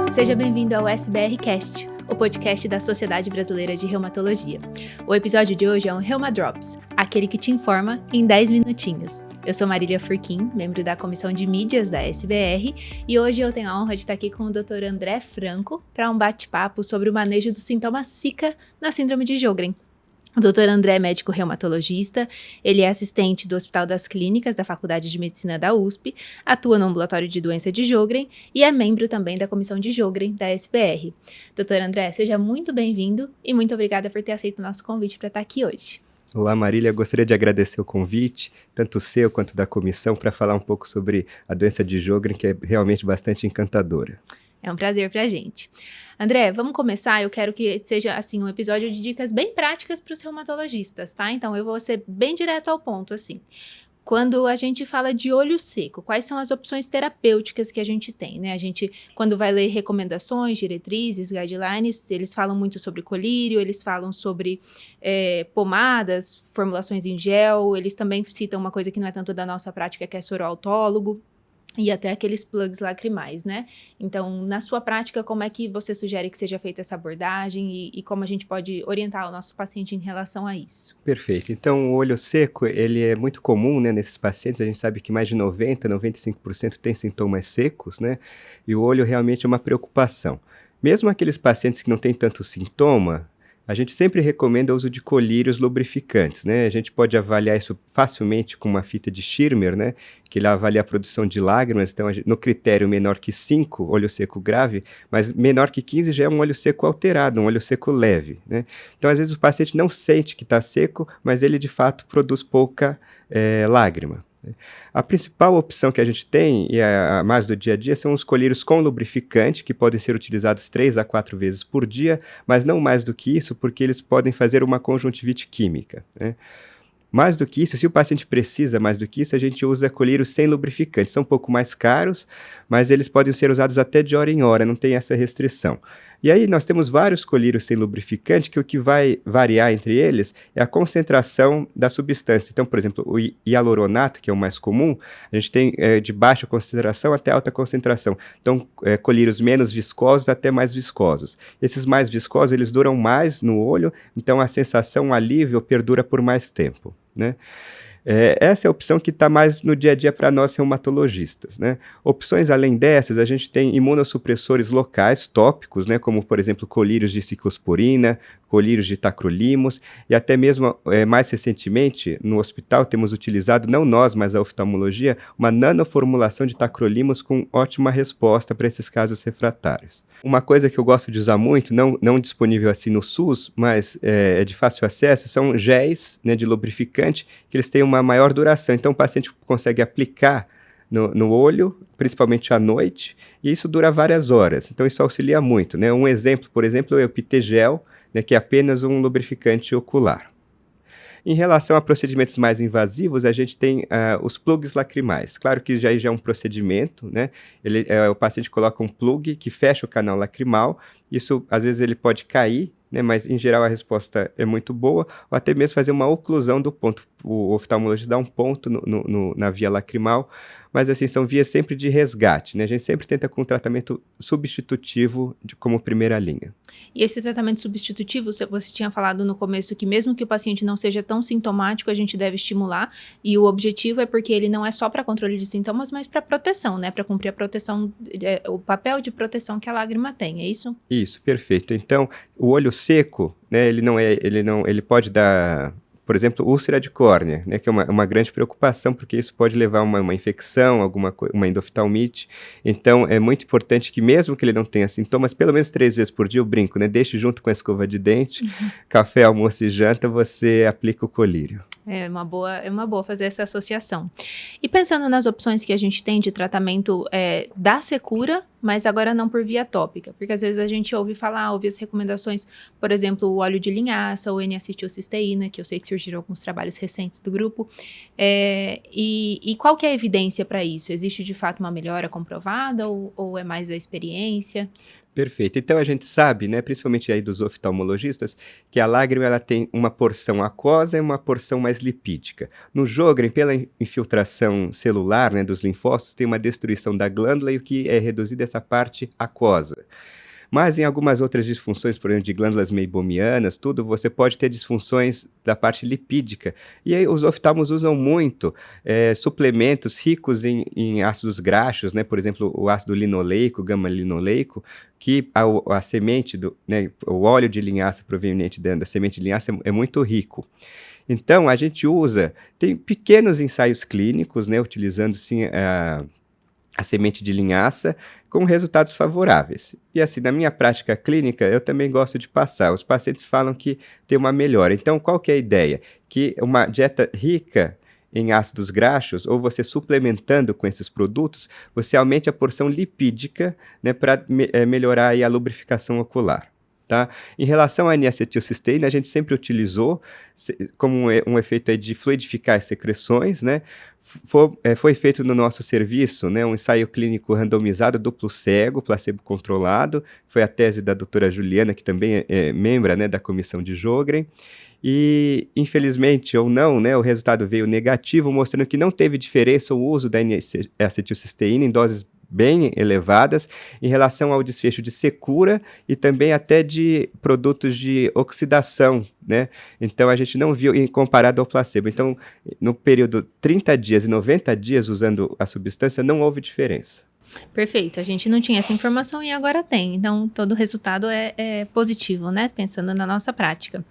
Seja bem-vindo ao SBR Cast, o podcast da Sociedade Brasileira de Reumatologia. O episódio de hoje é um Reuma Drops, aquele que te informa em 10 minutinhos. Eu sou Marília Furquim, membro da Comissão de Mídias da SBR, e hoje eu tenho a honra de estar aqui com o Dr. André Franco para um bate-papo sobre o manejo dos sintomas Zika na síndrome de Sjögren. O Dr. André é médico reumatologista, ele é assistente do Hospital das Clínicas da Faculdade de Medicina da USP, atua no ambulatório de doença de Sjögren e é membro também da comissão de Sjögren da SBR. Dr. André, seja muito bem-vindo e muito obrigada por ter aceito o nosso convite para estar aqui hoje. Olá, Marília. Gostaria de agradecer o convite, tanto seu quanto da comissão, para falar um pouco sobre a doença de Sjögren, que é realmente bastante encantadora. É um prazer pra gente. André, vamos começar? Eu quero que seja, assim, um episódio de dicas bem práticas para os reumatologistas, tá? Então, eu vou ser bem direto ao ponto, assim. Quando a gente fala de olho seco, quais são as opções terapêuticas que a gente tem, né? A gente, quando vai ler recomendações, diretrizes, guidelines, eles falam muito sobre colírio, eles falam sobre pomadas, formulações em gel, eles também citam uma coisa que não é tanto da nossa prática, que é soro-autólogo, e até aqueles plugs lacrimais, né? Então, na sua prática, como é que você sugere que seja feita essa abordagem e como a gente pode orientar o nosso paciente em relação a isso? Perfeito. Então, o olho seco, ele é muito comum, né, nesses pacientes. A gente sabe que mais de 95% tem sintomas secos, né? E o olho realmente é uma preocupação. Mesmo aqueles pacientes que não têm tanto sintoma, a gente sempre recomenda o uso de colírios lubrificantes, né? A gente pode avaliar isso facilmente com uma fita de Schirmer, né? Que ele avalia a produção de lágrimas, então no critério menor que 5, olho seco grave, mas menor que 15 já é um olho seco alterado, um olho seco leve, né? Então, às vezes o paciente não sente que está seco, mas ele de fato produz pouca lágrima. A principal opção que a gente tem, e a mais do dia a dia, são os colírios com lubrificante, que podem ser utilizados 3 a 4 vezes por dia, mas não mais do que isso, porque eles podem fazer uma conjuntivite química, né? Mais do que isso, se o paciente precisa mais do que isso, a gente usa colírios sem lubrificante. São um pouco mais caros, mas eles podem ser usados até de hora em hora, não tem essa restrição. E aí nós temos vários colírios sem lubrificante, que o que vai variar entre eles é a concentração da substância. Então, por exemplo, o hialuronato, que é o mais comum, a gente tem de baixa concentração até alta concentração. Então, colírios menos viscosos até mais viscosos. Esses mais viscosos, eles duram mais no olho, então a sensação, o alívio perdura por mais tempo, né? Essa é a opção que está mais no dia a dia para nós reumatologistas, né? Opções além dessas, a gente tem imunossupressores locais, tópicos, né? Como, por exemplo, colírios de ciclosporina, colírios de tacrolimus, e até mesmo, mais recentemente, no hospital, temos utilizado, não nós, mas a oftalmologia, uma nanoformulação de tacrolimus com ótima resposta para esses casos refratários. Uma coisa que eu gosto de usar muito, não disponível assim no SUS, mas é de fácil acesso, são géis, né, de lubrificante, que eles têm uma maior duração. Então o paciente consegue aplicar no olho, principalmente à noite, e isso dura várias horas. Então isso auxilia muito, né? Um exemplo, por exemplo, é o Pitegel, né, que é apenas um lubrificante ocular. Em relação a procedimentos mais invasivos, a gente tem os plugs lacrimais. Claro que já é um procedimento, né? O paciente coloca um plug que fecha o canal lacrimal. Isso, às vezes, ele pode cair, né? Mas, em geral, a resposta é muito boa. Ou até mesmo fazer uma oclusão do ponto. O oftalmologista dá um ponto na via lacrimal. Mas, assim, são vias sempre de resgate, né? A gente sempre tenta com um tratamento substitutivo como primeira linha. E esse tratamento substitutivo, você tinha falado no começo que mesmo que o paciente não seja tão sintomático, a gente deve estimular, e o objetivo é porque ele não é só para controle de sintomas, mas para proteção, né? Para cumprir a proteção, o papel de proteção que a lágrima tem, é isso? Isso, perfeito. Então, o olho seco, né, ele pode dar, por exemplo, úlcera de córnea, né, que é uma grande preocupação, porque isso pode levar a uma infecção, uma endoftalmite. Então, é muito importante que, mesmo que ele não tenha sintomas, pelo menos 3 vezes por dia, eu brinco, né, deixe junto com a escova de dente, café, almoço e janta, você aplica o colírio. É uma boa fazer essa associação. E pensando nas opções que a gente tem de tratamento da secura, mas agora não por via tópica, porque às vezes a gente ouve as recomendações, por exemplo, o óleo de linhaça ou N-acetilcisteína, que eu sei que surgiram alguns trabalhos recentes do grupo, e qual que é a evidência para isso? Existe de fato uma melhora comprovada ou é mais da experiência? Perfeito. Então a gente sabe, né, principalmente aí dos oftalmologistas, que a lágrima ela tem uma porção aquosa e uma porção mais lipídica. No Sjögren, pela infiltração celular, né, dos linfócitos, tem uma destruição da glândula e o que é reduzido é essa parte aquosa. Mas em algumas outras disfunções, por exemplo, de glândulas meibomianas, tudo, você pode ter disfunções da parte lipídica. E aí os oftalmos usam muito suplementos ricos em ácidos graxos, né? Por exemplo, o ácido linoleico, gama-linoleico, que a semente, né, o óleo de linhaça proveniente da semente de linhaça é muito rico. Então, a gente tem pequenos ensaios clínicos, né, utilizando sim a semente de linhaça, com resultados favoráveis. E assim, na minha prática clínica, eu também gosto de passar. Os pacientes falam que tem uma melhora. Então, qual que é a ideia? Que uma dieta rica em ácidos graxos, ou você suplementando com esses produtos, você aumente a porção lipídica, né, para melhorar aí a lubrificação ocular. Tá? Em relação à N-acetilcisteína, a gente sempre utilizou como um efeito aí de fluidificar as secreções, né? Foi feito no nosso serviço, né, um ensaio clínico randomizado, duplo cego, placebo controlado, foi a tese da doutora Juliana, que também é membro, né, da comissão de Sjögren, e infelizmente ou não, né, o resultado veio negativo, mostrando que não teve diferença o uso da N-acetilcisteína em doses bem elevadas em relação ao desfecho de secura e também até de produtos de oxidação, né? Então a gente não viu comparado ao placebo. Então, no período 30 dias e 90 dias usando a substância, não houve diferença. Perfeito, a gente não tinha essa informação e agora tem, então todo o resultado é positivo, né, pensando na nossa prática.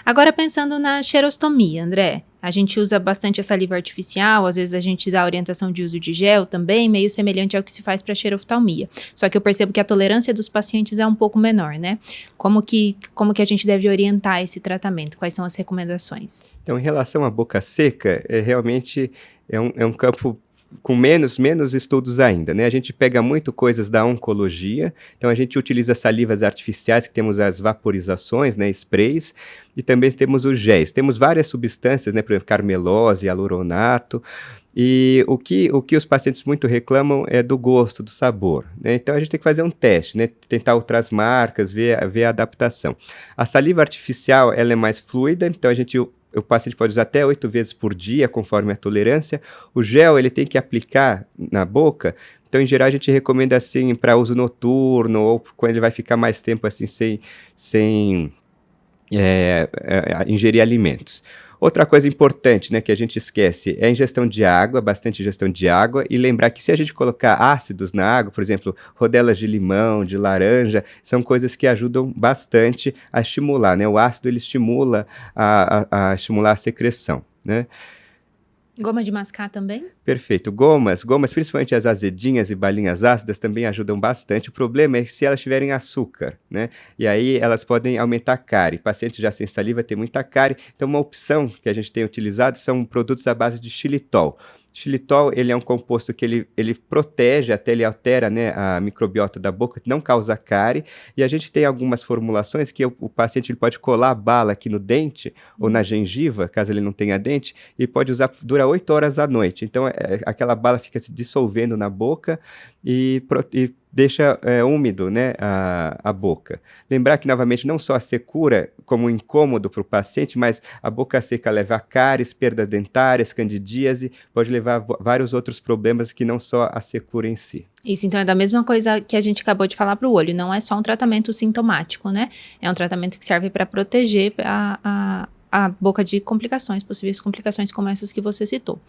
Agora pensando na xerostomia, André, a gente usa bastante a saliva artificial, às vezes a gente dá orientação de uso de gel também, meio semelhante ao que se faz para xeroftalmia, só que eu percebo que a tolerância dos pacientes é um pouco menor, né? Como que a gente deve orientar esse tratamento? Quais são as recomendações? Então, em relação à boca seca, realmente é um campo com menos estudos ainda, né? A gente pega muito coisas da oncologia, então a gente utiliza salivas artificiais, que temos as vaporizações, né, sprays, e também temos os géis. Temos várias substâncias, né, por exemplo, carmelose, hialuronato, e o que os pacientes muito reclamam é do gosto, do sabor, né? Então a gente tem que fazer um teste, né? Tentar outras marcas, ver a adaptação. A saliva artificial, ela é mais fluida, então o paciente pode usar até 8 vezes por dia, conforme a tolerância. O gel, ele tem que aplicar na boca. Então, em geral, a gente recomenda, assim, para uso noturno, ou quando ele vai ficar mais tempo, assim, sem ingerir alimentos. Outra coisa importante, né, que a gente esquece é a ingestão de água, bastante ingestão de água, e lembrar que se a gente colocar ácidos na água, por exemplo, rodelas de limão, de laranja, são coisas que ajudam bastante a estimular, né? O ácido, ele estimula a estimular a secreção, né? Goma de mascar também? Perfeito. Gomas, principalmente as azedinhas e balinhas ácidas, também ajudam bastante. O problema é se elas tiverem açúcar, né? E aí elas podem aumentar a cárie. Pacientes já sem saliva têm muita cárie. Então, uma opção que a gente tem utilizado são produtos à base de xilitol. Xilitol, ele é um composto que ele protege, até ele altera, né, a microbiota da boca, não causa cárie, e a gente tem algumas formulações que o paciente ele pode colar a bala aqui no dente ou na gengiva, caso ele não tenha dente, e pode usar, dura 8 horas à noite. Então, aquela bala fica se dissolvendo na boca e deixa úmido, né, a boca. Lembrar que, novamente, não só a secura como um incômodo para o paciente, mas a boca seca leva a cáries, perdas dentárias, candidíase, pode levar a vários outros problemas que não só a secura em si. Isso, então, é da mesma coisa que a gente acabou de falar para o olho, não é só um tratamento sintomático, né? É um tratamento que serve para proteger a boca de complicações, possíveis complicações como essas que você citou.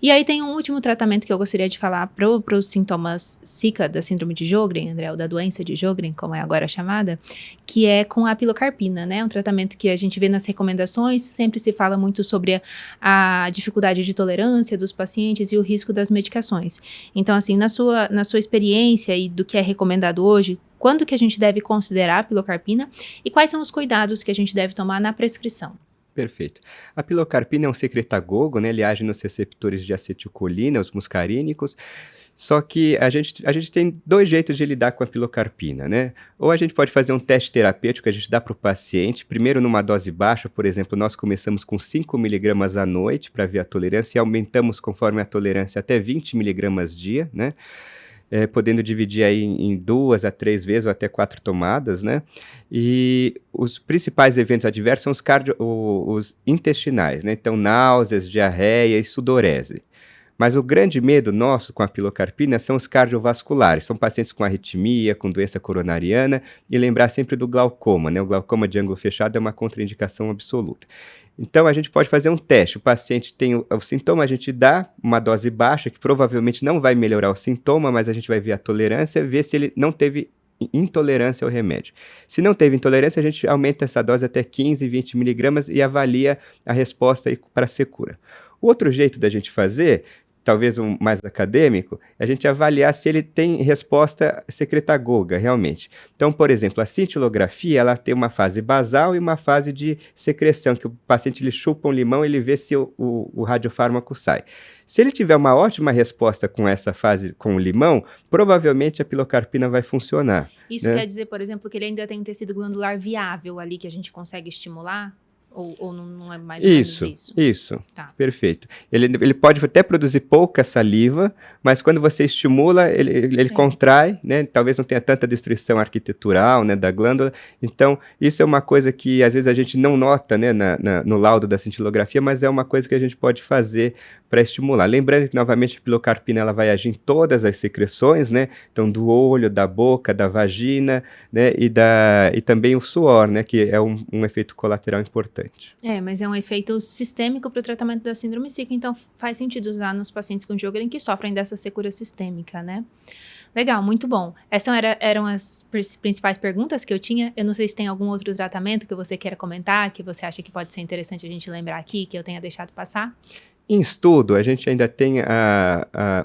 E aí tem um último tratamento que eu gostaria de falar para os sintomas Zika da síndrome de Sjögren, André, ou da doença de Sjögren, como é agora chamada, que é com a pilocarpina, né? Um tratamento que a gente vê nas recomendações, sempre se fala muito sobre a dificuldade de tolerância dos pacientes e o risco das medicações. Então, assim, na sua experiência e do que é recomendado hoje, quando que a gente deve considerar a pilocarpina e quais são os cuidados que a gente deve tomar na prescrição? Perfeito. A pilocarpina é um secretagogo, né? Ele age nos receptores de acetilcolina, os muscarínicos. Só que a gente tem 2 jeitos de lidar com a pilocarpina, né? Ou a gente pode fazer um teste terapêutico que a gente dá para o paciente, primeiro numa dose baixa, por exemplo, nós começamos com 5 miligramas à noite para ver a tolerância e aumentamos conforme a tolerância até 20 miligramas dia, né? podendo dividir aí em 2 a 3 vezes ou até 4 tomadas, né? E os principais eventos adversos são os intestinais, né? Então, náuseas, diarreia e sudorese. Mas o grande medo nosso com a pilocarpina são os cardiovasculares, são pacientes com arritmia, com doença coronariana, e lembrar sempre do glaucoma, né? O glaucoma de ângulo fechado é uma contraindicação absoluta. Então, a gente pode fazer um teste. O paciente tem o sintoma, a gente dá uma dose baixa, que provavelmente não vai melhorar o sintoma, mas a gente vai ver a tolerância, ver se ele não teve intolerância ao remédio. Se não teve intolerância, a gente aumenta essa dose até 15, 20 miligramas e avalia a resposta para ser cura. O outro jeito da gente fazer, talvez um mais acadêmico, é a gente avaliar se ele tem resposta secretagoga, realmente. Então, por exemplo, a cintilografia, ela tem uma fase basal e uma fase de secreção, que o paciente ele chupa um limão e ele vê se o radiofármaco sai. Se ele tiver uma ótima resposta com essa fase com o limão, provavelmente a pilocarpina vai funcionar. Isso né? quer dizer, por exemplo, que ele ainda tem um tecido glandular viável ali que a gente consegue estimular? Ou não é mais ou menos isso? Isso, Tá. perfeito. Ele pode até produzir pouca saliva, mas quando você estimula, ele contrai, né? Talvez não tenha tanta destruição arquitetural, né, da glândula. Então, isso é uma coisa que às vezes a gente não nota, né, no laudo da cintilografia, mas é uma coisa que a gente pode fazer para estimular. Lembrando que, novamente, a pilocarpina ela vai agir em todas as secreções, né? Então, do olho, da boca, da vagina, né? E também o suor, né? Que é um efeito colateral importante. Mas é um efeito sistêmico para o tratamento da síndrome Zika, então faz sentido usar nos pacientes com Sjögren que sofrem dessa secura sistêmica, né? Legal, muito bom. Essas eram as principais perguntas que eu tinha. Eu não sei se tem algum outro tratamento que você queira comentar, que você acha que pode ser interessante a gente lembrar aqui, que eu tenha deixado passar. Em estudo, a gente ainda tem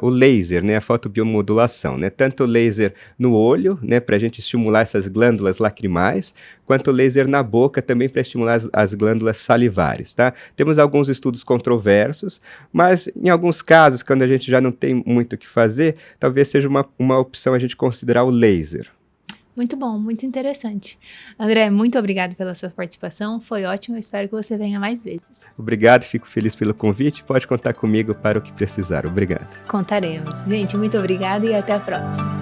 o laser, né, a fotobiomodulação, né, tanto o laser no olho, né, para a gente estimular essas glândulas lacrimais, quanto o laser na boca também para estimular as glândulas salivares, tá? Temos alguns estudos controversos, mas em alguns casos, quando a gente já não tem muito o que fazer, talvez seja uma opção a gente considerar o laser. Muito bom, muito interessante. André, muito obrigado pela sua participação, foi ótimo, eu espero que você venha mais vezes. Obrigado, fico feliz pelo convite, pode contar comigo para o que precisar, obrigado. Contaremos. Gente, muito obrigada e até a próxima.